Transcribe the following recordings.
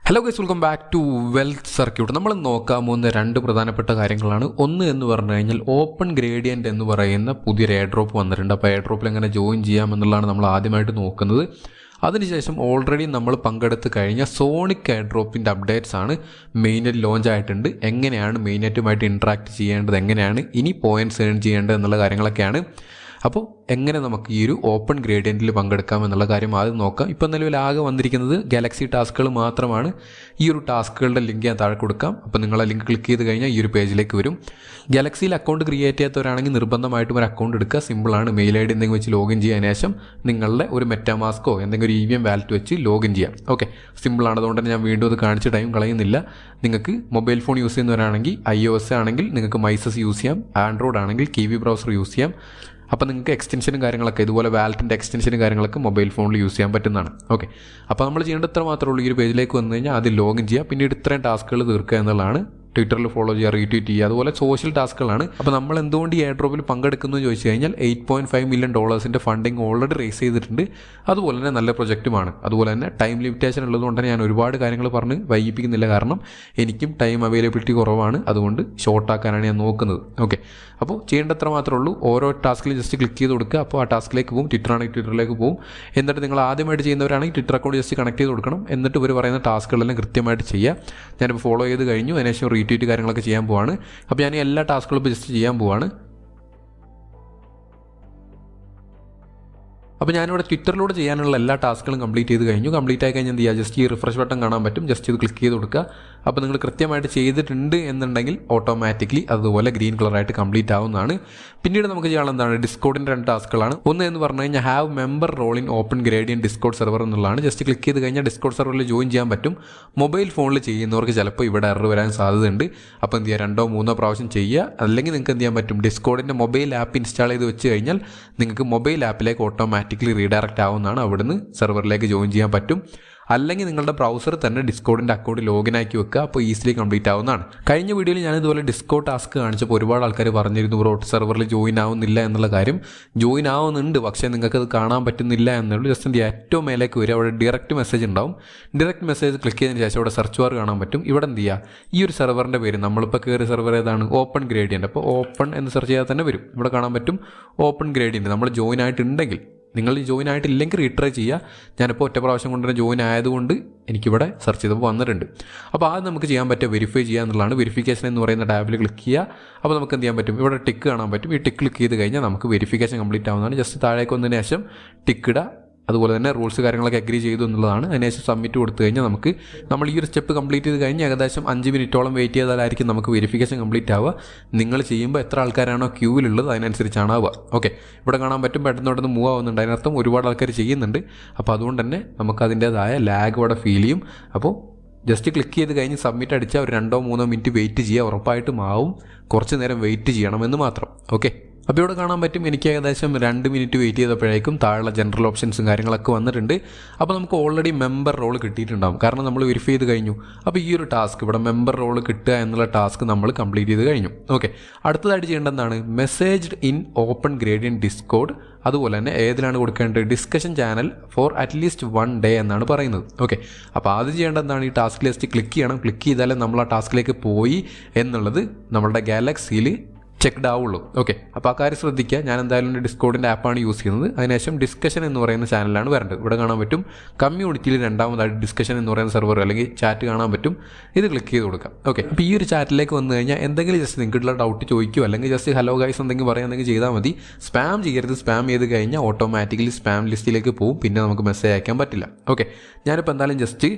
Hello guys, welcome back to Wealth Circuit. നമ്മൾ നോക്കാൻ പോകുന്ന രണ്ട് പ്രധാനപ്പെട്ട കാര്യങ്ങളാണ്. ഒന്ന് എന്ന് പറഞ്ഞു കഴിഞ്ഞാൽ ഓപ്പൺ ഗ്രേഡിയൻ്റ് എന്ന് പറയുന്ന പുതിയൊരു എയർ ഡ്രോപ്പ് വന്നിട്ടുണ്ട്. അപ്പോൾ എയർ ഡ്രോപ്പിൽ എങ്ങനെ ജോയിൻ ചെയ്യാമെന്നുള്ളതാണ് നമ്മൾ ആദ്യമായിട്ട് നോക്കുന്നത്. അതിനുശേഷം ഓൾറെഡി നമ്മൾ പങ്കെടുത്ത് കഴിഞ്ഞ സോണിക് എയർ ഡ്രോപ്പിൻ്റെ അപ്ഡേറ്റ്സ് ആണ് മെയിനായിട്ട് ലോഞ്ച് ആയിട്ടുണ്ട്. എങ്ങനെയാണ് മെയിനായിട്ടുമായിട്ട് ഇൻട്രാക്ട് ചെയ്യേണ്ടത്, എങ്ങനെയാണ് ഇനി പോയിൻറ്റ്സ് ഏൺ ചെയ്യേണ്ടത് എന്നുള്ള കാര്യങ്ങളൊക്കെയാണ്. അപ്പോൾ എങ്ങനെ നമുക്ക് ഈ ഒരു ഓപ്പൺ ഗ്രേഡിയൻറ്റിൽ പങ്കെടുക്കാം എന്നുള്ള കാര്യം ആദ്യം നോക്കാം. ഇപ്പോൾ നിലവിൽ ആകെ വന്നിരിക്കുന്നത് ഗാലക്സി ടാസ്കുകൾ മാത്രമാണ്. ഈ ഒരു ടാസ്കുകളുടെ ലിങ്ക് ഞാൻ താഴെ കൊടുക്കാം. അപ്പോൾ നിങ്ങൾ ആ ലിങ്ക് ക്ലിക്ക് ചെയ്ത് കഴിഞ്ഞാൽ ഈ ഒരു പേജിലേക്ക് വരും. ഗാലക്സിയിൽ അക്കൗണ്ട് ക്രിയേറ്റ് ചെയ്യാത്തവരാണെങ്കിൽ നിർബന്ധമായിട്ടും ഒരു അക്കൗണ്ട് എടുക്കുക. സിമ്പിളാണ്. മെയിൽ ഐ ഡി എന്തെങ്കിലും വെച്ച് ലോഗിൻ ചെയ്യാൻ ശേഷം നിങ്ങളുടെ ഒരു മെറ്റാമാസ്കോ എന്തെങ്കിലും ഒരു EVM വാലറ്റ് വെച്ച് ലോഗിൻ ചെയ്യാം. ഓക്കെ, സിമ്പിളാണ്. അതുകൊണ്ട് തന്നെ ഞാൻ വീണ്ടും അത് കാണിച്ച് ടൈം കളയുന്നില്ല. നിങ്ങൾക്ക് മൊബൈൽ ഫോൺ യൂസ് ചെയ്യുന്നവരാണെങ്കിൽ iOS ആണെങ്കിൽ നിങ്ങൾക്ക് മൈസസ് യൂസ് ചെയ്യാം, ആൻഡ്രോയിഡ് ആണെങ്കിൽ കിവി ബ്രൗസർ യൂസ് ചെയ്യാം. അപ്പോൾ നിങ്ങൾക്ക് എക്സ്റ്റൻഷനും കാര്യങ്ങളൊക്കെ ഇതുപോലെ വാലറ്റിൻ്റെ എക്സ്റ്റൻഷനും കാര്യങ്ങളൊക്കെ മൊബൈൽ ഫോണിൽ യൂസ് ചെയ്യാൻ പറ്റുന്നതാണ്. ഓക്കെ, അപ്പോൾ നമ്മൾ ചെയ്യേണ്ട ഇത്ര മാത്രമേ ഉള്ളൂ. ഈ ഒരു പേജിലേക്ക് വന്നു കഴിഞ്ഞാൽ അതിൽ ലോഗിൻ ചെയ്യുക. പിന്നീട് ഇത്രയും ടാസ്കുകൾ തീർക്കുക എന്നുള്ളതാണ്. ട്വിറ്ററിൽ ഫോളോ ചെയ്യുക, റീട്വീറ്റ് ചെയ്യുക, അതുപോലെ സോഷ്യൽ ടാസ്കുകളാണ്. അപ്പോൾ നമ്മൾ എന്തുകൊണ്ട് ഈ എയർ ഡ്രോപ്പിൽ പങ്കെടുക്കുന്നു എന്ന് ചോദിച്ചു കഴിഞ്ഞാൽ $8.5 മില്യൺ ഫണ്ടിങ് ഓൾറെഡി റേസ് ചെയ്തിട്ടുണ്ട്. അതുപോലെ തന്നെ നല്ല പ്രൊജക്റ്റുമാണ്. അതുപോലെ തന്നെ ടൈം ലിമിറ്റേഷൻ ഉള്ളതുകൊണ്ട് തന്നെ ഞാൻ ഒരുപാട് കാര്യങ്ങൾ പറഞ്ഞ് വൈകിപ്പിക്കുന്നില്ല. കാരണം എനിക്കും ടൈം അവൈലബിലിറ്റി കുറവാണ്. അതുകൊണ്ട് ഷോർട്ടാക്കാനാണ് ഞാൻ നോക്കുന്നത്. ഓക്കെ, അപ്പോൾ ചെയ്യേണ്ടത്ര മാത്രമേ ഉള്ളൂ. ഓരോ ടാസ്കിൽ ജസ്റ്റ് ക്ലിക്ക് ചെയ്ത് കൊടുക്കുക. അപ്പോൾ ആ ടാസ്കിലേക്ക് പോകും. ട്വിറ്ററാണെങ്കിൽ ട്വിറ്ററിലേക്ക് പോകും. എന്നിട്ട് നിങ്ങൾ ആദ്യമായിട്ട് ചെയ്യുന്നവരാണെങ്കിൽ ട്വിറ്റർ അക്കൗണ്ട് ജസ്റ്റ് കണക്ട് ചെയ്ത് കൊടുക്കണം. എന്നിട്ട് ഇവർ പറയുന്ന ടാസ്കുകളെല്ലാം കൃത്യമായിട്ട് ചെയ്യുക. ഞാനിപ്പോൾ ഫോളോ ചെയ്ത് കഴിഞ്ഞു. അതിനുശേഷം റീട്വീറ്റ് കാര്യങ്ങളൊക്കെ ചെയ്യാൻ പോവാണ്. അപ്പോൾ ഞാൻ എല്ലാ ടാസ്കുകളും ഇപ്പോൾ ജസ്റ്റ് ചെയ്യാൻ പോവാണ്. അപ്പോൾ ഞാനിവിടെ ട്വിറ്ററിലൂടെ ചെയ്യാനുള്ള എല്ലാ ടാസ്കുകളും കംപ്ലീറ്റ് ചെയ്ത് കഴിഞ്ഞു. കംപ്ലീറ്റ് ആയി കഴിഞ്ഞാൽ എന്ത് ചെയ്യുക, ജസ്റ്റ് ഈ റിഫ്രഷ് ബട്ടൺ കാണാൻ പറ്റും. ജസ്റ്റ് ഇത് ക്ലിക്ക് ചെയ്ത് കൊടുക്കുക. അപ്പോൾ നിങ്ങൾ കൃത്യമായിട്ട് ചെയ്തിട്ടുണ്ട് എന്നുണ്ടെങ്കിൽ ഓട്ടോമാറ്റിക്കലി അതുപോലെ ഗ്രീൻ കളറായിട്ട് കംപ്ലീറ്റ് ആവുന്നതാണ്. പിന്നീട് നമുക്ക് ചെയ്യാനുള്ള എന്താണ്, ഡിസ്കോഡിൻ്റെ 2 ടാസ്കുകളാണ്. ഒന്ന് എന്ന് പറഞ്ഞു കഴിഞ്ഞാൽ have member role in Open Gradient Discord server എന്നുള്ളതാണ്. ജസ്റ്റ് ക്ലിക്ക് ചെയ്ത് കഴിഞ്ഞാൽ ഡിസ്കോഡ് സെർവറിൽ ജോയിൻ ചെയ്യാൻ പറ്റും. മൊബൈൽ ഫോണിൽ ചെയ്യുന്നവർക്ക് ചിലപ്പോൾ ഇവിടെ എറർ വരാൻ സാധ്യതയുണ്ട്. അപ്പോൾ എന്ത് ചെയ്യുക, 2-3 പ്രാവശ്യം ചെയ്യുക. അല്ലെങ്കിൽ നിങ്ങൾക്ക് എന്ത് ചെയ്യാൻ പറ്റും, ഡിസ്കോഡിൻ്റെ മൊബൈൽ ആപ്പ് ഇൻസ്റ്റാൾ ചെയ്ത് വെച്ച് കഴിഞ്ഞാൽ നിങ്ങൾക്ക് മൊബൈൽ ആപ്പിലേക്ക് ഓട്ടോമാറ്റിക്കലി റീഡയറക്റ്റ് ആവുന്നതാണ്. അവിടുന്ന് സെർവറിലേക്ക് ജോയിൻ ചെയ്യാൻ പറ്റും. അല്ലെങ്കിൽ നിങ്ങളുടെ ബ്രൗസർ തന്നെ ഡിസ്കോഡിൻ്റെ അക്കൗണ്ട് ലോഗിൻ ആക്കി വെക്കുക. അപ്പോൾ ഈസിലി കംപ്ലീറ്റ് ആവുന്നതാണ്. കഴിഞ്ഞ വീഡിയോയിൽ ഞാൻ ഇതുപോലെ ഡിസ്കോഡ് ടാസ്ക് കാണിച്ചപ്പോൾ ഒരുപാട് ആൾക്കാർ പറഞ്ഞിരുന്നു ബ്രോ സെർവറിൽ ജോയിൻ ആവുന്നില്ല എന്നുള്ള കാര്യം. ജോയിൻ ആവുന്നുണ്ട്, പക്ഷേ നിങ്ങൾക്കത് കാണാൻ പറ്റുന്നില്ല എന്നുള്ളൂ. ജസ്റ്റ് എന്ത് ചെയ്യുക, ഏറ്റവും മേലേക്ക് വരിക. അവിടെ ഡയറക്റ്റ് മെസ്സേജ് ഉണ്ടാവും. ഡയറക്റ്റ് മെസ്സേജ് ക്ലിക്ക് ചെയ്തതിന് ശേഷം ഇവിടെ സെർച്ച് ബാർ കാണാൻ പറ്റും. ഇവിടെ എന്ത് ചെയ്യുക, ഈ ഒരു സെർവറിൻ്റെ പേര്, നമ്മളിപ്പോൾ കയറിയ സെർവർ ഏതാണ്, ഓപ്പൺ ഗ്രേഡിയൻ്റ്. അപ്പോൾ ഓപ്പൺ എന്ന് സെർച്ച് ചെയ്താൽ തന്നെ വരും. ഇവിടെ കാണാൻ പറ്റും ഓപ്പൺ ഗ്രേഡിയൻ്റ്. നമ്മൾ ജോയിൻ ആയിട്ടുണ്ടെങ്കിൽ, നിങ്ങൾ ജോയിൻ ആയിട്ടില്ലെങ്കിൽ റീട്രൈ ചെയ്യുക. ഞാനിപ്പോൾ ഒറ്റ പ്രാവശ്യം കൊണ്ട് തന്നെ ജോയിൻ ആയതുകൊണ്ട് എനിക്കിവിടെ സെർച്ച് ചെയ്തപ്പോൾ വന്നിട്ടുണ്ട്. അപ്പോൾ ആദ്യം നമുക്ക് ചെയ്യാൻ പറ്റുക വെരിഫൈ ചെയ്യുക എന്നുള്ളതാണ്. വെരിഫിക്കേഷൻ എന്ന് പറയുന്ന ടാബിൽ ക്ലിക്ക് ചെയ്യുക. അപ്പോൾ നമുക്ക് എന്ത് ചെയ്യാൻ പറ്റും, ഇവിടെ ടിക്ക് കാണാൻ പറ്റും. ഈ ടിക്ക് ക്ലിക്ക് ചെയ്ത് കഴിഞ്ഞാൽ നമുക്ക് വെരിഫിക്കേഷൻ കംപ്ലീറ്റ് ആവുന്നതാണ്. ജസ്റ്റ് താഴേക്ക് വന്നതിന് ശേഷം ടിക്ക് ഇടുക. അതുപോലെ തന്നെ റൂൾസ് കാര്യങ്ങളൊക്കെ അഗ്രി ചെയ്തു എന്നുള്ളതാണ്. അതിനുശേഷം സബ്മിറ്റ് കൊടുത്തു കഴിഞ്ഞാൽ നമ്മൾ ഈ ഒരു സ്റ്റെപ്പ് കംപ്ലീറ്റ് ചെയ്ത് കഴിഞ്ഞ് ഏകദേശം 5 മിനിറ്റോളം വെയിറ്റ് ചെയ്താലായിരിക്കും നമുക്ക് വെരിഫിക്കേഷൻ കംപ്ലീറ്റ് ആവുക. നിങ്ങൾ ചെയ്യുമ്പോൾ എത്ര ആൾക്കാരാണോ ക്യൂവിലുള്ളത് അതിനനുസരിച്ചാണ് ആവുക. ഓക്കെ, ഇവിടെ കാണാൻ പറ്റും പെട്ടെന്ന് മൂവ് ആവുന്നുണ്ട്. അതിനർത്ഥം ഒരുപാട് ആൾക്കാർ ചെയ്യുന്നുണ്ട്. അപ്പോൾ അതുകൊണ്ട് തന്നെ നമുക്ക് അതിൻ്റേതായ ലാഗ് ഇവിടെ ഫീൽ ചെയ്യും. അപ്പോൾ ജസ്റ്റ് ക്ലിക്ക് ചെയ്ത് കഴിഞ്ഞ് സബ്മിറ്റ് അടിച്ചാൽ ഒരു 2-3 മിനിറ്റ് വെയിറ്റ് ചെയ്യുക. ഉറപ്പായിട്ടും ആവും. കുറച്ച് നേരം വെയിറ്റ് ചെയ്യണമെന്ന് മാത്രം. ഓക്കെ, അപ്പോൾ ഇവിടെ കാണാൻ പറ്റും എനിക്ക് ഏകദേശം 2 മിനിറ്റ് വെയിറ്റ് ചെയ്തപ്പോഴേക്കും താഴെ ജനറൽ ഓപ്ഷൻസും കാര്യങ്ങളൊക്കെ വന്നിട്ടുണ്ട്. അപ്പോൾ നമുക്ക് ഓൾറെഡി മെമ്പർ റോൾ കിട്ടിയിട്ടുണ്ടാകും. കാരണം നമ്മൾ വെരിഫൈ ചെയ്ത് കഴിഞ്ഞു. അപ്പോൾ ഈ ഒരു ടാസ്ക് ഇവിടെ മെമ്പർ റോൾ കിട്ടുക എന്നുള്ള ടാസ്ക് നമ്മൾ കംപ്ലീറ്റ് ചെയ്ത് കഴിഞ്ഞു. ഓക്കെ, അടുത്തതായിട്ട് ചെയ്യേണ്ടതാണ് മെസ്സേജ്ഡ് ഇൻ ഓപ്പൺ ഗ്രേഡിയൻ ഡിസ്കോഡ്. അതുപോലെ തന്നെ ഏതിലാണ് കൊടുക്കേണ്ടത്, discussion channel for at least 1 day എന്നാണ് പറയുന്നത്. ഓക്കെ, അപ്പോൾ ആദ്യം ചെയ്യേണ്ടതാണ് ഈ ടാസ്ക് ലിസ്റ്റ് ക്ലിക്ക് ചെയ്യണം. ക്ലിക്ക് ചെയ്താലേ നമ്മൾ ആ ടാസ്കിലേക്ക് പോയി എന്നുള്ളത് നമ്മളുടെ ഗാലക്സിയിൽ ചെക്ക്ഡ് ആവുള്ളൂ. ഓക്കെ, അപ്പോൾ ആ കാര്യം ശ്രദ്ധിക്കുക. ഞാൻ എന്തായാലും ഡിസ്കോഡിൻ്റെ ആപ്പാണ് യൂസ് ചെയ്യുന്നത്. അതിനുശേഷം ഡിസ്കഷൻ എന്ന് പറയുന്ന ചാനലാണ് വരേണ്ടത്. ഇവിടെ കാണാൻ പറ്റും കമ്മ്യൂണിറ്റിയിൽ രണ്ടാമതായിട്ട് ഡിസ്കഷൻ എന്ന് പറയുന്ന സെർവർ അല്ലെങ്കിൽ ചാറ്റ് കാണാൻ പറ്റും. ഇത് ക്ലിക്ക് ചെയ്ത് കൊടുക്കാം. ഓക്കെ, അപ്പോൾ ഈ ഒരു ചാറ്റിലേക്ക് വന്നു കഴിഞ്ഞാൽ എന്തെങ്കിലും ജസ്റ്റ് നിങ്ങൾക്കുള്ള ഡൗട്ട് ചോദിക്കുമോ അല്ലെങ്കിൽ ജസ്റ്റ് ഹലോ ഗൈസ് എന്തെങ്കിലും പറയുകയാണെങ്കിൽ ചെയ്താൽ മതി. സ്പാം ചെയ്യരുത്. സ്പാം ചെയ്ത് കഴിഞ്ഞാൽ ഓട്ടോമാറ്റിക്കലി സ്പാം ലിസ്റ്റിലേക്ക് പോകും. പിന്നെ നമുക്ക് മെസ്സേജ് അയക്കാൻ പറ്റില്ല. ഓക്കെ, ഞാനിപ്പോൾ എന്തായാലും ജസ്റ്റ്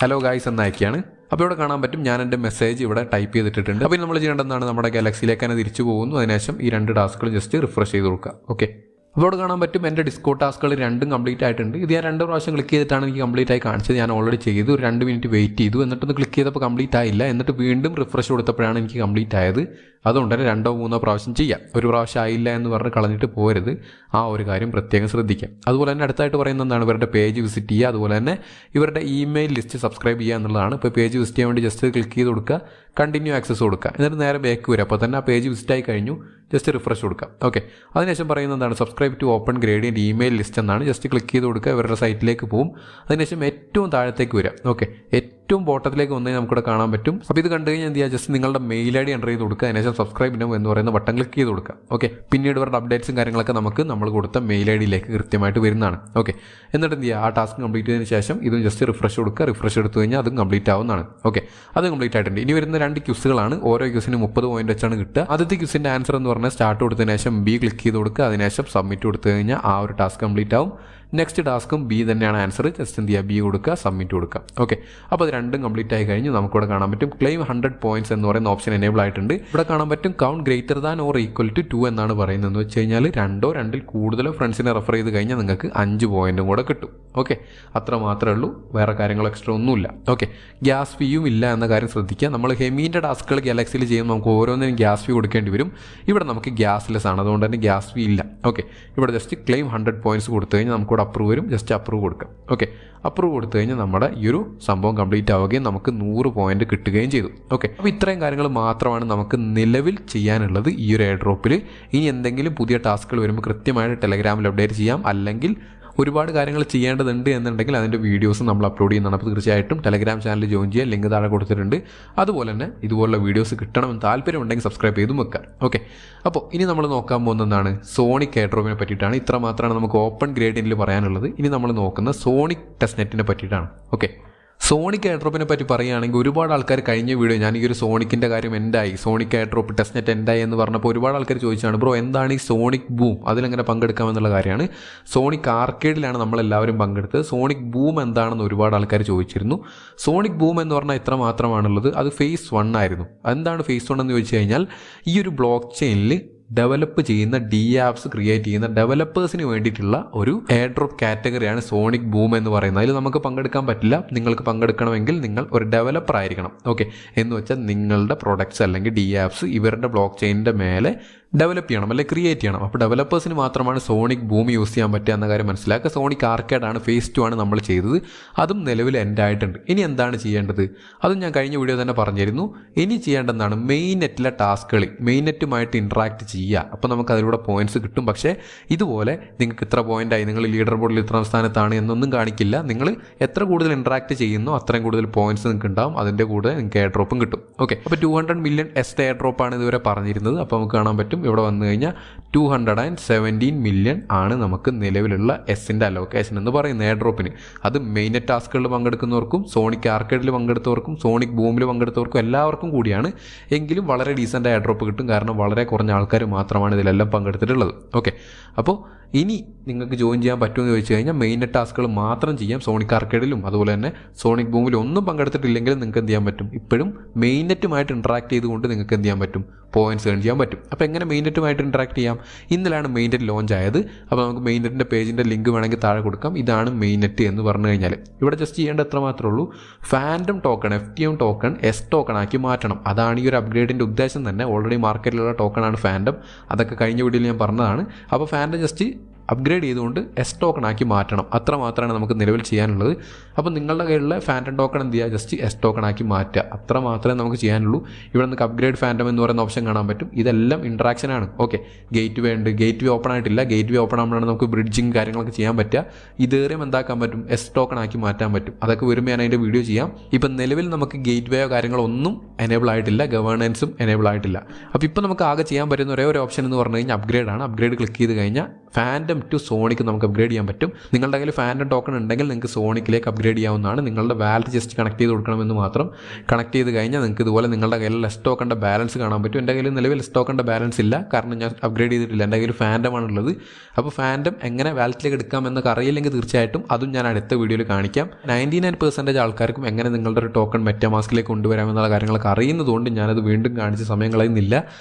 ഹലോ ഗൈസ് എന്ന് അയക്കുകയാണ്. അപ്പോൾ ഇവിടെ കാണാൻ പറ്റും ഞാൻ എൻ്റെ മെസ്സേജ് ഇവിടെ ടൈപ്പ് ചെയ്തിട്ടുണ്ട്. അപ്പോൾ നമ്മൾ ചെയ്യേണ്ടതാണ് നമ്മുടെ ഗാലക്സിയിലേക്ക് തന്നെ തിരിച്ചു പോകുന്നു. അതിനുശേഷം ഈ 2 ടാസ്കുകൾ ജസ്റ്റ് റിഫ്രഷ് ചെയ്ത് കൊടുക്കുക. ഓക്കെ, അപ്പോൾ ഇവിടെ കാണാൻ പറ്റും എൻ്റെ ഡിസ്കോഡ് ടാസ്കുകൾ 2 കംപ്ലീറ്റ് ആയിട്ടുണ്ട്. ഇത് ഞാൻ 2 പ്രാവശ്യം ക്ലിക്ക് ചെയ്തിട്ടാണ് എനിക്ക് കംപ്ലീറ്റ് ആയി കാണിച്ചത്. ഞാൻ ഓൾറെഡി ചെയ്തു. 2 മിനിറ്റ് വെയിറ്റ് ചെയ്തു. എന്നിട്ടൊന്ന് ക്ലിക്ക് ചെയ്തപ്പോൾ കംപ്ലീറ്റ് ആയില്ല. എന്നിട്ട് വീണ്ടും റിഫ്രഷ് കൊടുത്തപ്പോഴാണ് എനിക്ക് കംപ്ലീറ്റ് ആയത്. അതുകൊണ്ട് തന്നെ 2-3 പ്രാവശ്യം ചെയ്യാം. ഒരു പ്രാവശ്യം ആയില്ല എന്ന് പറഞ്ഞ് കളഞ്ഞിട്ട് പോരുത്. ആ ഒരു കാര്യം പ്രത്യേകം ശ്രദ്ധിക്കാം. അതുപോലെ തന്നെ അടുത്തായിട്ട് പറയുന്നത് എന്താണ്, ഇവരുടെ പേജ് വിസിറ്റ് ചെയ്യുക. അതുപോലെ തന്നെ ഇവരുടെ ഇമെയിൽ ലിസ്റ്റ് സബ്സ്ക്രൈബ് ചെയ്യുക എന്നുള്ളതാണ്. ഇപ്പോൾ പേജ് വിസിറ്റ് ചെയ്യാൻ വേണ്ടി ജസ്റ്റ് ക്ലിക്ക് ചെയ്ത് കൊടുക്കുക. കണ്ടിന്യൂ ആക്സസ് കൊടുക്കുക. എന്നിട്ട് നേരെ ബാക്ക് വരിക. അപ്പോൾ തന്നെ ആ പേജ് വിസിറ്റ് ആയി കഴിഞ്ഞു. ജസ്റ്റ് റിഫ്രഷ് കൊടുക്കാം. ഓക്കെ, അതിനുശേഷം പറയുന്നതാണ് subscribe to Open Gradient email list എന്നാണ്. ജസ്റ്റ് ക്ലിക്ക് ചെയ്ത് കൊടുക്കുക. ഇവരുടെ സൈറ്റിലേക്ക് പോകും. അതിനുശേഷം ഏറ്റവും താഴത്തേക്ക് വരിക. ഓക്കെ, ഏറ്റവും ബോട്ടത്തിലേക്ക് വന്ന് നമുക്കിവിടെ കാണാൻ പറ്റും. അപ്പോൾ ഇത് കണ്ടു കഴിഞ്ഞാൽ എന്ത് ചെയ്യുക, ജസ്റ്റ് നിങ്ങളുടെ മെയിൽ ഐ ഡി എൻ്റർ ചെയ്ത് കൊടുക്കുക. അതിനുശേഷം സബ്സ്ക്രൈബ് നൗ എന്ന് പറയുന്ന ബട്ടൺ ക്ലിക്ക് ചെയ്ത് കൊടുക്കുക. ഓക്കെ, പിന്നീട് ഇവരുടെ അപ്ഡേറ്റ്സും കാര്യങ്ങളൊക്കെ നമുക്ക് നമ്മൾ കൊടുത്ത മെയിൽ ഐ ഡിയിലേക്ക് കൃത്യമായിട്ട് വരുന്നതാണ്. ഓക്കെ, എന്നിട്ട് എന്ത് ചെയ്യുക, ആ ടാസ്ക് കംപ്ലീറ്റ് ചെയ്തതിന് ശേഷം ഇതും ജസ്റ്റ് റിഫ്രഷ് കൊടുക്കുക. റിഫ്രഷ് എടുത്തു കഴിഞ്ഞാൽ അതും കംപ്ലീറ്റ് ആവുന്നതാണ്. ഓക്കെ, അത് കംപ്ലീറ്റ് ആയിട്ടുണ്ട്. ഇനി വരുന്ന 2 ക്യൂസുകളാണ്. ഓരോ ക്യൂസിന് 30 പോയിന്റ് വെച്ചാണ് കിട്ടുക. ആദ്യത്തെ ക്യൂസിൻ്റെ ആൻസർ എന്ന് പറഞ്ഞാൽ സ്റ്റാർട്ട് കൊടുത്തതിന് ശേഷം ബി ക്ലിക്ക് ചെയ്ത് കൊടുക്കുക. അതിനുശേഷം സബ്മിറ്റ് കൊടുത്തു കഴിഞ്ഞാൽ ആ ഒരു ടാസ്ക് കംപ്ലീറ്റ് ആവും. നെക്സ്റ്റ് ടാസ്കും ബി തന്നെയാണ് ആൻസർ. ജസ്റ്റ് എന്ത് ചെയ്യുക, ബി കൊടുക്കുക, സബ്മിറ്റ് കൊടുക്കുക. ഓക്കെ, അപ്പോൾ അത് രണ്ടും കംപ്ലീറ്റ് ആയി കഴിഞ്ഞു. നമുക്കിവിടെ കാണാൻ പറ്റും ക്ലെയിം 100 പോയിന്റ്സ് എന്ന് പറയുന്ന ഓപ്ഷൻ എനേബിൾ ആയിട്ടുണ്ട്. ഇവിടെ കാണാൻ പറ്റും count greater than or equal to 2 എന്നാണ് പറയുന്നത്. എന്ന് വെച്ച് കഴിഞ്ഞാൽ 2 2 കൂടുതലോ ഫ്രണ്ട്സിനെ റെഫർ ചെയ്ത് കഴിഞ്ഞാൽ നിങ്ങൾക്ക് 5 പോയിന്റും കൂടെ കിട്ടും. ഓക്കെ, അത്ര മാത്രമേ ഉള്ളൂ, വേറെ കാര്യങ്ങൾ എക്സ്ട്രാ ഒന്നുമില്ല. ഓക്കെ, ഗ്യാസ് ഫീയും ഇല്ല എന്ന കാര്യം ശ്രദ്ധിക്കുക. നമ്മൾ ഹെമീൻ്റെ ടാസ്കുകൾ ഗാലക്സിയിൽ ചെയ്യുമ്പോൾ നമുക്ക് ഓരോന്നിനും ഗ്യാസ് ഫീ കൊടുക്കേണ്ടി വരും. ഇവിടെ നമുക്ക് ഗ്യാസ്ലെസ് ആണ്, അതുകൊണ്ട് തന്നെ ഗ്യാസ് ഫീ ഇല്ല. ഓക്കെ, ഇവിടെ ജസ്റ്റ് ക്ലെയിം 100 പോയിന്റ്സ് കൊടുത്തു കഴിഞ്ഞാൽ നമുക്കിവിടെ അപ്രൂവ് വരും. ജസ്റ്റ് അപ്രൂവ് കൊടുക്കാം. ഓക്കെ, അപ്രൂവ് കൊടുത്തു കഴിഞ്ഞാൽ നമ്മുടെ ഈ ഒരു സംഭവം കംപ്ലീറ്റ് ആവുകയും നമുക്ക് 100 പോയിന്റ് കിട്ടുകയും ചെയ്തു. ഓക്കെ, അപ്പോൾ ഇത്രയും കാര്യങ്ങൾ മാത്രമാണ് നമുക്ക് നിലവിൽ ചെയ്യാനുള്ളത് ഈ ഒരു എയർ ഡ്രോപ്പിൽ. ഇനി എന്തെങ്കിലും പുതിയ ടാസ്കുകൾ വരുമ്പോൾ കൃത്യമായിട്ട് ടെലഗ്രാമിൽ അപ്ഡേറ്റ് ചെയ്യാം. അല്ലെങ്കിൽ ഒരുപാട് കാര്യങ്ങൾ ചെയ്യേണ്ടതുണ്ട് എന്നുണ്ടെങ്കിൽ അതിൻ്റെ വീഡിയോസ് നമ്മൾ അപ്ലോഡ് ചെയ്യുന്നതാണ്. അപ്പോൾ തീർച്ചയായിട്ടും ടെലഗ്രാം ചാനൽ ജോയിൻ ചെയ്യുക, ലിങ്ക് താഴെ കൊടുത്തിട്ടുണ്ട്. അതുപോലെ തന്നെ ഇതുപോലുള്ള വീഡിയോസ് കിട്ടണമെന്ന് താല്പര്യമുണ്ടെങ്കിൽ സബ്സ്ക്രൈബ് ചെയ്തും വെക്കാം. ഓക്കെ, അപ്പോൾ ഇനി നമ്മൾ നോക്കാൻ പോകുന്നതാണ് സോണിക് എയർ ഡ്രോപ്പിനെ പറ്റിയിട്ടാണ്. ഇത്ര മാത്രമാണ് നമുക്ക് ഓപ്പൺ ഗ്രേഡിൽ പറയാനുള്ളത്. ഇനി നമ്മൾ നോക്കുന്ന സോണിക് ടെസ്റ്റ് നെറ്റിനെ പറ്റിയിട്ടാണ്. ഓക്കെ, സോണിക് എയർ ഡ്രോപ്പിനെ പറ്റി പറയുകയാണെങ്കിൽ ഒരുപാട് ആൾക്കാർ കഴിഞ്ഞ വീഡിയോ ഞാൻ ഈ ഒരു സോണിക്കിൻ്റെ കാര്യം എന്തായി, sonic air drop test net എന്തായി എന്ന് പറഞ്ഞപ്പോൾ ഒരുപാട് ആൾക്കാർ ചോദിച്ചാണ്, ബ്രോ എന്താണ് ഈ സോണിക് ബൂം, അതിലെങ്ങനെ പങ്കെടുക്കാമെന്നുള്ള കാര്യമാണ്. സോണിക് ആർക്കേഡിലാണ് നമ്മളെല്ലാവരും പങ്കെടുത്തത്. സോണിക് ബൂം എന്താണെന്ന് ഒരുപാട് ആൾക്കാർ ചോദിച്ചിരുന്നു. സോണിക് ബൂം എന്ന് പറഞ്ഞാൽ ഇത്ര മാത്രമാണുള്ളത്. അത് ഫേസ് 1 ആയിരുന്നു. എന്താണ് ഫേസ് 1 എന്ന് ചോദിച്ചു കഴിഞ്ഞാൽ ഈ ഒരു ബ്ലോക്ക് ചെയിനിൽ ഡെവലപ്പ് ചെയ്യുന്ന ഡി ആപ്സ് ക്രിയേറ്റ് ചെയ്യുന്ന ഡെവലപ്പേഴ്സിന് വേണ്ടിയിട്ടുള്ള ഒരു എയർ ഡ്രോപ്പ് കാറ്റഗറിയാണ് സോണിക് ബൂം എന്ന് പറയുന്നത്. അതിൽ നമുക്ക് പങ്കെടുക്കാൻ പറ്റില്ല. നിങ്ങൾക്ക് പങ്കെടുക്കണമെങ്കിൽ നിങ്ങൾ ഒരു ഡെവലപ്പർ ആയിരിക്കണം. ഓക്കെ, എന്ന് വെച്ചാൽ നിങ്ങളുടെ പ്രൊഡക്ട്സ് അല്ലെങ്കിൽ ഡി ആപ്സ് ഇവരുടെ ബ്ലോക്ക് ചെയിനിൻ്റെ മേലെ ഡെവലപ്പ് ചെയ്യണം അല്ലെങ്കിൽ ക്രിയേറ്റ് ചെയ്യണം. അപ്പോൾ ഡെവലപ്പേഴ്സിന് മാത്രമാണ് സോണിക് ബൂം യൂസ് ചെയ്യാൻ പറ്റുക എന്ന കാര്യം മനസ്സിലാക്കുക. സോണിക് ആർക്കേഡാണ് ഫേസ് 2 ആണ് നമ്മൾ ചെയ്തത്. അതും നിലവിൽ എൻഡ് ആയിട്ടുണ്ട്. ഇനി എന്താണ് ചെയ്യേണ്ടത്, അതും ഞാൻ കഴിഞ്ഞ വീഡിയോ തന്നെ പറഞ്ഞിരുന്നു. ഇനി ചെയ്യേണ്ടതാണ് മെയിൻ നെറ്റിലെ ടാസ്കുകൾ മെയിൻ നെറ്റുമായിട്ട് ഇൻട്രാക്ട് ചെയ്യുക. അപ്പോൾ നമുക്ക് അതിലൂടെ പോയിന്റ്സ് കിട്ടും. പക്ഷേ ഇതുപോലെ നിങ്ങൾക്ക് ഇത്ര പോയിന്റായി, നിങ്ങൾ ലീഡർ ബോർഡിൽ ഇത്ര സ്ഥാനത്താണ് എന്നൊന്നും കാണിക്കില്ല. നിങ്ങൾ എത്ര കൂടുതൽ ഇൻട്രാക്ട് ചെയ്യുന്നോ അത്രയും കൂടുതൽ പോയിന്റ്സ് നിങ്ങൾക്ക് ഉണ്ടാവും. അതിൻ്റെ കൂടെ നിങ്ങൾക്ക് എയർ ഡ്രോപ്പും കിട്ടും. ഓക്കെ, അപ്പോൾ 200 മില്യൺ എയർ ഡ്രോപ്പാണ് ഇതുവരെ പറഞ്ഞിരുന്നത്. അപ്പോൾ നമുക്ക് കാണാൻ പറ്റും ഇവിടെ വന്നു കഴിഞ്ഞാൽ 217 മില്യൺ ആണ് നമുക്ക് നിലവിലുള്ള എസിൻ്റെ അലോക്കേഷൻ എന്ന് പറയുന്ന എയർ ഡ്രോപ്പിന്. അത് മെയിൻ നെറ്റ് ടാസ്കുകളിൽ പങ്കെടുക്കുന്നവർക്കും സോണിക് ആർക്കേഡിൽ പങ്കെടുത്തവർക്കും സോണിക് ബൂമിൽ പങ്കെടുത്തവർക്കും എല്ലാവർക്കും കൂടിയാണ്. എങ്കിലും വളരെ ഡീസൻ്റ് എയർ ഡ്രോപ്പ് കിട്ടും. കാരണം വളരെ കുറഞ്ഞ ആൾക്കാർ മാത്രമാണ് ഇതിലെല്ലാം പങ്കെടുത്തിട്ടുള്ളത്. ഓക്കെ, അപ്പോൾ ഇനി നിങ്ങൾക്ക് ജോയിൻ ചെയ്യാൻ പറ്റുമെന്ന് ചോദിച്ചു കഴിഞ്ഞാൽ മെയിൻ നെറ്റ് ടാസ്കുകൾ മാത്രം ചെയ്യാം. സോണിക് ആർക്കേഡിലും അതുപോലെ തന്നെ സോണിക് ബൂമിലും ഒന്നും പങ്കെടുത്തിട്ടില്ലെങ്കിൽ നിങ്ങൾക്ക് എന്ത് ചെയ്യാൻ പറ്റും, ഇപ്പോഴും മെയിൻ നെറ്റുമായിട്ട് ഇൻട്രാക്ട് ചെയ്തുകൊണ്ട് നിങ്ങൾക്ക് എന്ത് ചെയ്യാൻ പറ്റും, പോയിന്റ്സ് ഏൺ ചെയ്യാൻ പറ്റും. അപ്പോൾ എങ്ങനെ മെയിൻ നെറ്റുമായിട്ട് ഇൻട്രാക്ട് ചെയ്യാം, ഇന്നലാണ് മെയിൻ നെറ്റ് ലോഞ്ച് ആയത്. അപ്പോൾ നമുക്ക് മെയിൻ നെറ്റിൻ്റെ പേജിൻ്റെ ലിങ്ക് വേണമെങ്കിൽ താഴെ കൊടുക്കാം. ഇതാണ് മെയിൻ നെറ്റ് എന്ന് പറഞ്ഞു കഴിഞ്ഞാൽ ഇവിടെ ജസ്റ്റ് ചെയ്യേണ്ട എത്ര മാത്രമേ ഉള്ളൂ, Fantom token FTM token S token ആക്കി മാറ്റണം. അതാണ് ഈ ഒരു അപ്ഗ്രേഡിൻ്റെ ഉദ്ദേശം തന്നെ. ഓൾറെഡി മാർക്കറ്റിലുള്ള ടോക്കണാണ് ഫാൻഡം. അതൊക്കെ കഴിഞ്ഞ വീഡിയോയിൽ ഞാൻ പറഞ്ഞതാണ്. അപ്പോൾ ഫാൻഡം ജസ്റ്റ് അപ്ഗ്രേഡ് ചെയ്തുകൊണ്ട് S ടോക്കൺ ആക്കി മാറ്റണം. അത്ര മാത്രമാണ് നമുക്ക് നിലവിൽ ചെയ്യാനുള്ളത്. അപ്പോൾ നിങ്ങളുടെ കയ്യിലുള്ള ഫാൻറ്റം ടോക്കൺ എന്ത് ചെയ്യുക, ജസ്റ്റ് S ടോക്കൺ ആക്കി മാറ്റുക. അത്ര മാത്രമേ നമുക്ക് ചെയ്യാനുള്ളൂ. ഇവിടെ നമുക്ക് അപ്ഗ്രേഡ് ഫാൻറ്റം എന്ന് പറയുന്ന ഓപ്ഷൻ കാണാൻ പറ്റും. ഇതെല്ലാം ഇൻട്രാക്ഷൻ ആണ്. ഓക്കെ, ഗേറ്റ് വേ ഉണ്ട്. ഗേറ്റ് വേ ഓപ്പൺ ആയിട്ടില്ല. ഗേറ്റ് വേ ഓപ്പൺ ആകുമ്പോഴാണ് നമുക്ക് ബ്രിഡ്ജിങ് കാര്യങ്ങളൊക്കെ ചെയ്യാൻ പറ്റുക. ഇതേറിയും എന്താക്കാൻ പറ്റും, S ടോക്കൺ ആക്കി മാറ്റാൻ പറ്റും. അതൊക്കെ വരുമ്പോൾ ഞാൻ അതിൻ്റെ വീഡിയോ ചെയ്യാം. ഇപ്പം നിലവിൽ നമുക്ക് ഗേറ്റ് വേയോ കാര്യങ്ങളൊന്നും എനേബിൾ ആയിട്ടില്ല, ഗവേണൻസും എനേബിൾ ആയിട്ടില്ല. അപ്പോൾ ഇപ്പോൾ നമുക്ക് ആകെ ചെയ്യാൻ പറ്റുന്ന ഒരേ ഒരു ഓപ്ഷൻ എന്ന് പറഞ്ഞു കഴിഞ്ഞാൽ അപ്ഗ്രേഡ് ആണ്. അപ്ഗ്രേഡ് ക്ലിക്ക് ചെയ്ത് കഴിഞ്ഞാൽ ഫാൻറ്റം ടു സോണിക്ക് നമുക്ക് അപ്ഗ്രേഡ് ചെയ്യാൻ പറ്റും. നിങ്ങളുടെ കയ്യിൽ ഫാൻറ്റം ടോക്കൺ ഉണ്ടെങ്കിൽ നിങ്ങൾക്ക് സോണിക്കിലേക്ക് അപ്ഗ്രേഡ് ചെയ്യാവുന്നതാണ്. നിങ്ങളുടെ വാലറ്റ് ജസ്റ്റ് കണക്ട് ചെയ്ത് കൊടുക്കണമെന്ന് മാത്രം. കണക്ട് ചെയ്ത് കഴിഞ്ഞാൽ നിങ്ങൾക്ക് ഇതുപോലെ നിങ്ങളുടെ കയ്യിൽ S ടോക്കണിൻ്റെ ബാലൻസ് കാണാൻ പറ്റും. എൻ്റെ കയ്യിൽ നിലവിൽ S ടോക്കണിൻ്റെ ബാലൻസ് ഇല്ല, കാരണം ഞാൻ അപ്ഗ്രേഡ് ചെയ്തിട്ടില്ല. എൻ്റെ കയ്യിൽ ഫാൻറ്റം ആണുള്ളത്. അപ്പോൾ ഫാൻറ്റം എങ്ങനെ വാലറ്റിലേക്ക് എടുക്കാമെന്നൊക്കെ അറിയില്ലെങ്കിൽ തീർച്ചയായിട്ടും അതും ഞാൻ അടുത്ത വീഡിയോയിൽ കാണിക്കാം. 99% ആൾക്കാർക്കും എങ്ങനെ നിങ്ങളുടെ ഒരു ടോക്കൺ മെറ്റാമാസ്കിലേക്ക് കൊണ്ടുവരാമെന്നുള്ള കാര്യങ്ങളൊക്കെ അറിയുന്നതുകൊണ്ട് ഞാനത് വീണ്ടും കാണിച്ച് സമയം കളയുന്നില്ല.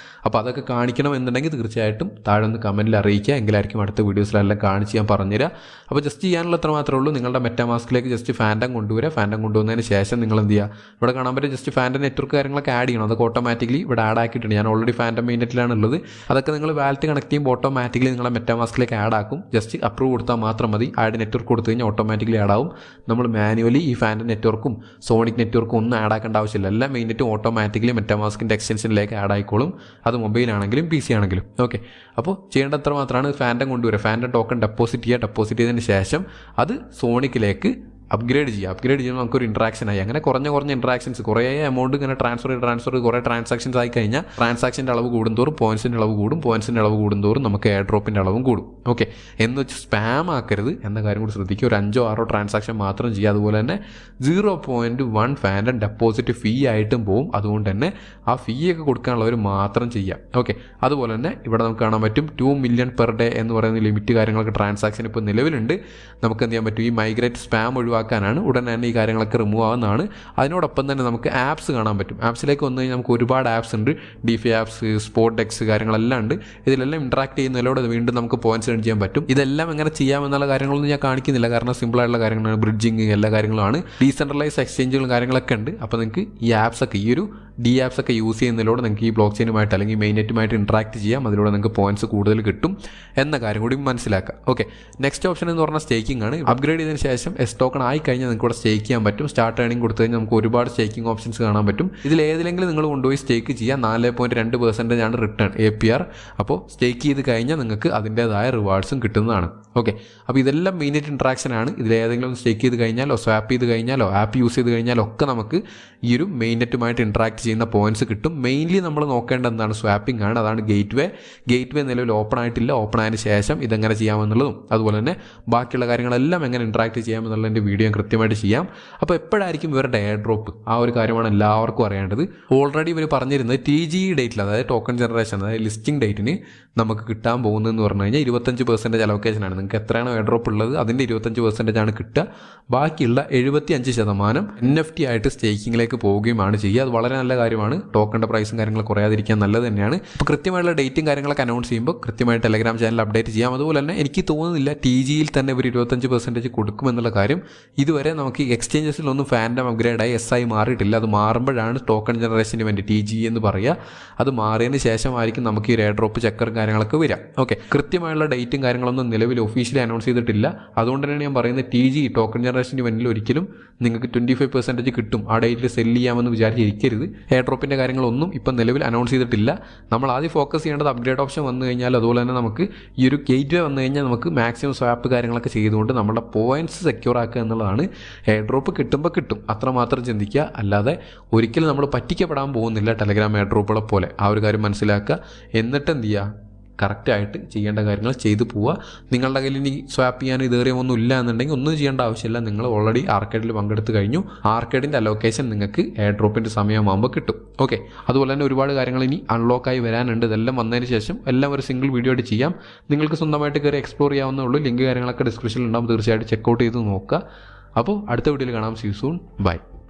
അപ്പോൾ അതൊക്കെ കാണിക്കണം എന്നുണ്ടെങ്കിൽ തീർച്ചയായിട്ടും താഴെ ഒന്ന് കമൻറ്റിൽ അറിയിക്കുക. എങ്കിലായിരിക്കും അടുത്ത വീഡിയോസിലെല്ലാം കാണിച്ച് ഞാൻ പറഞ്ഞുതരാം. അപ്പോൾ ജസ്റ്റ് ചെയ്യാനുള്ള അത്ര മാത്രമേ ഉള്ളൂ. നിങ്ങളുടെ മെറ്റാമാസ്കിലേക്ക് ജസ്റ്റ് ഫാൻറ്റം കൊണ്ടുവരിക. ഫാൻറ്റം കൊണ്ടുവന്നതിന് ശേഷം നിങ്ങൾ എന്ത് ചെയ്യുക, ഇവിടെ കാണാൻ പറ്റും ജസ്റ്റ് ഫാൻറ്റം നെറ്റ്വർക്ക് കാര്യങ്ങളൊക്കെ ആഡ് ചെയ്യണം. അതൊക്കെ ഓട്ടോമാറ്റിക്കലി ഇവിടെ ആഡ് ആക്കിയിട്ടുണ്ട്. ഞാൻ ഓൾറെഡി ഫാൻറ്റം മെയിൻ നെറ്റിലാണ് ഉള്ളത്. അതൊക്കെ നിങ്ങൾ വാലറ്റ് കണക്ട് ചെയ്യുമ്പോൾ ഓട്ടോമാറ്റിക്കലി നിങ്ങളുടെ മെറ്റാമാസ്കിലേക്ക് ആഡ് ആക്കും. ജസ്റ്റ് അപ്രൂവ് കൊടുത്താൽ മാത്രം മതി. ആഡ് നെറ്റ്വർക്ക് കൊടുത്തു കഴിഞ്ഞാൽ ഓട്ടോമാറ്റിക്കലി ആഡ് ആവും. നമ്മൾ മാനുവലി ഈ ഫാൻറ്റം നെറ്റ്വർക്കും സോണിക് നെറ്റ്വർക്കും ഒന്നും ആഡ് ആക്കേണ്ട ആവശ്യമില്ല. എല്ലാ മെയിൻ നെറ്റും ഓട്ടോമാറ്റിക്കലി മെറ്റാമാസ്കിൻ്റെ എക്സ്റ്റൻഷനിലേക്ക് ആഡ് ആയിക്കോളും. അത് മൊബൈലാണെങ്കിലും PC ആണെങ്കിലും. ഓക്കെ, അപ്പോൾ ചെയ്യേണ്ട അത്ര മാത്രമാണ് ഫാൻറ്റം കൊണ്ടുവരിക. ഫാൻറ്റം ടോക്കൺ ഡെപ്പോസിറ്റ് ചെയ്യുക. ഡെപ്പോസിറ്റ് ചെയ്തതിന് ശേഷം അത് സോണിക്കിലേക്ക് അപ്ഗ്രേഡ് ചെയ്യുമ്പോൾ നമുക്കൊരു ഇൻട്രാക്ഷൻ ആയി. അങ്ങനെ കുറഞ്ഞ ഇൻട്രാക്ഷൻസ് കുറേ എമൗണ്ട് ഇങ്ങനെ ട്രാൻസ്ഫർ കുറേ ട്രാൻസാക്ഷൻസ് ആയി കഴിഞ്ഞാൽ ട്രാൻസാക്ഷൻ്റെ അളവ് കൂടുന്തോറും പോയിൻസിൻ്റെ അളവ് കൂടും, പോയിൻസിൻ്റെ അളവ് കൂടുന്തോറും നമുക്ക് എയർ ഡ്രോപ്പിൻ്റെ അളവും കൂടും. ഓക്കെ, എന്ന് വെച്ച് സ്പാം ആക്കരുത് എന്ന കാര്യം കൂടി ശ്രദ്ധിക്കുക. ഒരു 5-6 ട്രാൻസാക്ഷൻ മാത്രം ചെയ്യുക. അതുപോലെ തന്നെ 0.1 ഫാൻഡം ഡെപ്പോസിറ്റ് ഫീ ആയിട്ടും പോവും. അതുകൊണ്ട് തന്നെ ആ ഫീ ഒക്കെ കൊടുക്കാനുള്ളവർ മാത്രം ചെയ്യാം. ഓക്കെ, അതുപോലെ തന്നെ ഇവിടെ നമുക്ക് കാണാൻ പറ്റും 2 മില്യൺ പെർ ഡേ എന്ന് പറയുന്ന ലിമിറ്റ് കാര്യങ്ങളൊക്കെ ട്രാൻസാക്ഷൻ ഇപ്പോൾ നിലവിലുണ്ട്. നമുക്ക് എന്ത് ചെയ്യാൻ പറ്റും, ഈ മൈഗ്രേറ്റ് സ്പാം ഒഴിവാക്കാനാണ്. ഉടൻ തന്നെ ഈ കാര്യങ്ങളൊക്കെ റിമൂവ് ആവുന്നതാണ്. അതിനോടൊപ്പം തന്നെ നമുക്ക് ആപ്സ് കാണാൻ പറ്റും. ആപ്സിലേക്ക് വന്നു കഴിഞ്ഞാൽ നമുക്ക് ഒരുപാട് ആപ്സ് ഉണ്ട്. ഡിഫി ആപ്സ്, സ്പോട്ട് ഡെക്സ് കാര്യങ്ങളെല്ലാം ഉണ്ട്. ഇതിലെല്ലാം ഇൻട്രാക്ട് ചെയ്യുന്നതിലൂടെ വീണ്ടും നമുക്ക് പോയിന്റ്സ് ഏൺ ചെയ്യാൻ പറ്റും. ഇതെല്ലാം എങ്ങനെ ചെയ്യാമെന്നുള്ള കാര്യങ്ങളൊന്നും ഞാൻ കാണിക്കുന്നില്ല, കാരണം സിമ്പിളായിട്ടുള്ള കാര്യങ്ങളാണ്. ബ്രിഡ്ജിങ് എല്ലാ കാര്യങ്ങളുമാണ്. ഡീസെൻട്രലൈസ് എക്സ്ചേഞ്ചുകളും കാര്യങ്ങളൊക്കെ ഉണ്ട്. അപ്പോൾ നിങ്ങൾക്ക് ഈ ആപ്സൊക്കെ, ഈ ഒരു ആപ്സ് ഒക്കെ യൂസ് ചെയ്യുന്നതിലൂടെ നിങ്ങൾക്ക് ഈ ബ്ലോക്ക് ചെയിനുമായിട്ട് അല്ലെങ്കിൽ മെയിൻ നെറ്റുമായിട്ട് ഇൻട്രാക്ട് ചെയ്യാം. അതിലൂടെ നിങ്ങൾക്ക് പോയിന്റ്സ് കൂടുതൽ കിട്ടും എന്ന കാര്യം കൂടി മനസ്സിലാക്കാം. ഓക്കെ, നെക്സ്റ്റ് ഓപ്ഷൻ എന്ന് പറഞ്ഞാൽ സ്റ്റേക്കിംഗ് ആണ്. അപ്ഗ്രേഡ് ചെയ്തതിന് ശേഷം എസ് ടോക്കൺ ആയി കഴിഞ്ഞാൽ നിങ്ങൾക്ക് ഇവിടെ സ്റ്റേക്ക് ചെയ്യാൻ പറ്റും. സ്റ്റാർട്ട് ഏണിംഗ് കൊടുത്തു കഴിഞ്ഞാൽ നമുക്ക് ഒരുപാട് സ്റ്റേക്കിംഗ് ഓപ്ഷൻസ് കാണാൻ പറ്റും. ഇതിൽ ഏതിലെങ്കിലും നിങ്ങൾ കൊണ്ടുപോയി സ്റ്റേക്ക് ചെയ്യാം. 4.2% ആണ് റിട്ടേൺ APR. അപ്പോൾ സ്റ്റേക്ക് ചെയ്ത് കഴിഞ്ഞാൽ നിങ്ങൾക്ക് അതിൻ്റേതായ റിവാർഡ്സും കിട്ടുന്നതാണ്. ഓക്കെ, അപ്പോൾ ഇതെല്ലാം മെയിൻ നെറ്റ് ഇൻട്രാക്ഷൻ ആണ്. ഇതിലേതെങ്കിലും സ്റ്റേക്ക് ചെയ്ത് കഴിഞ്ഞാലോ സ്വാപ്പ് ചെയ്ത് കഴിഞ്ഞാലോ ആപ്പ് യൂസ് ചെയ്ത് കഴിഞ്ഞാലോ ഒക്കെ നമുക്ക് ഈ ഒരു മെയിൻ നെറ്റുമായിട്ട് ഇൻട്രാക്ട് ചെയ്യുന്ന പോയിന്റ്സ് കിട്ടും. മെയിൻലി നമ്മൾ നോക്കേണ്ടത് എന്താണ്, സ്വാപ്പിംഗ് ആണ്. അതാണ് ഗേറ്റ് വേ നിലവിൽ ഓപ്പൺ ആയിട്ടില്ല. ഓപ്പൺ ആയതിനു ശേഷം ഇതെങ്ങനെ ചെയ്യാമെന്നുള്ളതും അതുപോലെ തന്നെ ബാക്കിയുള്ള കാര്യങ്ങളെല്ലാം എങ്ങനെ ഇൻട്രാക്ട് ചെയ്യാമെന്നുള്ളതിൻ്റെ വീഡിയോ ഞാൻ കൃത്യമായിട്ട് ചെയ്യാം. അപ്പോൾ എപ്പോഴായിരിക്കും ഇവരുടെ എയർ ഡ്രോപ്പ്, ആ ഒരു കാര്യമാണ് എല്ലാവർക്കും അറിയേണ്ടത്. ഓൾറെഡി ഇവർ പറഞ്ഞിരുന്നത് TGE ഡേറ്റിൽ, അതായത് ടോക്കൺ ജനറേഷൻ, അതായത് ലിസ്റ്റിംഗ് ഡേറ്റിന് നമുക്ക് കിട്ടാൻ പോകുന്നതെന്ന് പറഞ്ഞു കഴിഞ്ഞാൽ 25% അലോക്കേഷനാണ്. നിങ്ങൾക്ക് എത്രയാണോ എയർ ഡ്രോപ്പ് ഉള്ളത് അതിൻ്റെ 25% ആണ് കിട്ടുക. ബാക്കിയുള്ള 75% NFT ആയിട്ട് സ്റ്റേക്കിങ്ങിലേക്ക് പോവുകയുമാണ് ചെയ്യുക. അത് വളരെ നല്ല കാര്യമാണ്. ടോക്കണിൻ്റെ പ്രൈസും കാര്യങ്ങളും കുറയാതിരിക്കാൻ നല്ലത് തന്നെയാണ്. അപ്പോൾ കൃത്യമായിട്ടുള്ള ഡേറ്റും കാര്യങ്ങളൊക്കെ അനൗൺസ് ചെയ്യുമ്പോൾ കൃത്യമായിട്ട് ടെലഗ്രാം ചാനൽ അപ്ഡേറ്റ് ചെയ്യാം. അതുപോലെ തന്നെ എനിക്ക് തോന്നുന്നില്ല TGEയിൽ തന്നെ ഇവർ 25% കൊടുക്കുമെന്നുള്ള കാര്യം. ഇതുവരെ നമുക്ക് എക്സ്ചേഞ്ചസിലൊന്നും ഫാൻഡം അപ്ഗ്രേഡായി SI മാറിയിട്ടില്ല. അത് മാറുമ്പോഴാണ് ടോക്കൺ ജനറേഷൻ ഇവൻ്റ് TGE എന്ന് പറയുക. അത് മാറിയതിന് ശേഷമായിരിക്കും നമുക്ക് ഈ എയർ ഡ്രോപ്പ് ചെക്കറും കാര്യങ്ങളൊക്കെ വരാം. ഓക്കെ, കൃത്യമായുള്ള ഡേറ്റും കാര്യങ്ങളൊന്നും നിലവിൽ ഒഫീഷ്യലി അനൗൺസ് ചെയ്തിട്ടില്ല. അതുകൊണ്ട് തന്നെയാണ് ഞാൻ പറയുന്നത് TGE ടോക്കൺ ജനറേഷൻ ഇവൻറ്റിൽ ഒരിക്കലും നിങ്ങൾക്ക് 25% കിട്ടും, ആ ഡേറ്റിൽ സെല്ല് ചെയ്യാമെന്ന് വിചാരിച്ചിരിക്കരുത്. എയർ ഡ്രോപ്പിൻ്റെ കാര്യങ്ങളൊന്നും ഇപ്പം നിലവിൽ അനൗൺസ് ചെയ്തിട്ടില്ല. നമ്മൾ ആദ്യം ഫോക്കസ് ചെയ്യേണ്ടത് അപ്ഗ്രേഡ് ഓപ്ഷൻ വന്നു കഴിഞ്ഞാൽ, അതുപോലെ തന്നെ നമുക്ക് ഈ ഒരു ഗേറ്റ് വേ വന്നു കഴിഞ്ഞാൽ നമുക്ക് മാക്സിമം സ്വാപ്പ് കാര്യങ്ങളൊക്കെ ചെയ്തുകൊണ്ട് നമ്മുടെ പോയിന്റ്സ് സെക്യൂർ ആക്കുക എന്നുള്ളതാണ്. എയർ ഡ്രോപ്പ് കിട്ടുമ്പോൾ കിട്ടും, അത്രമാത്രം ചിന്തിക്കുക. അല്ലാതെ ഒരിക്കലും നമ്മൾ പറ്റിക്കപ്പെടാൻ പോകുന്നില്ല ടെലഗ്രാം എയർ ഡ്രോപ്പുകളെ പോലെ. ആ ഒരു കാര്യം മനസ്സിലാക്കുക. എന്നിട്ട് എന്ത് ചെയ്യുക, കറക്റ്റായിട്ട് ചെയ്യേണ്ട കാര്യങ്ങൾ ചെയ്തു പോവുക. നിങ്ങളുടെ കയ്യിൽ ഇനി സ്വാപ്പ് ചെയ്യാൻ ഇതേറിയൊന്നും ഇല്ല എന്നുണ്ടെങ്കിൽ ഒന്നും ചെയ്യേണ്ട ആവശ്യമില്ല. നിങ്ങൾ ഓൾറെഡി ആർക്കേഡിൽ പങ്കെടുത്ത് കഴിഞ്ഞു. ആർക്കേഡിൻ്റെ അലോക്കേഷൻ നിങ്ങൾക്ക് എയർ ഡ്രോപ്പിൻ്റെ സമയമാകുമ്പോൾ കിട്ടും. ഓക്കെ, അതുപോലെ തന്നെ ഒരുപാട് കാര്യങ്ങൾ ഇനി അൺലോക്കായി വരാനുണ്ട്. ഇതെല്ലാം വന്നതിന് ശേഷം എല്ലാം ഒരു സിംഗിൾ വീഡിയോ ആയിട്ട് ചെയ്യാം. നിങ്ങൾക്ക് സ്വന്തമായിട്ട് കയറി എക്സ്പ്ലോർ ചെയ്യാവുന്നേ ഉള്ളൂ. ലിങ്ക് കാര്യങ്ങളൊക്കെ ഡിസ്ക്രിപ്ഷനിൽ ഉണ്ടാകും, തീർച്ചയായിട്ടും ചെക്കൗട്ട് ചെയ്ത് നോക്കുക. അപ്പോൾ അടുത്ത വീഡിയോയിൽ കാണാം. See you soon, by.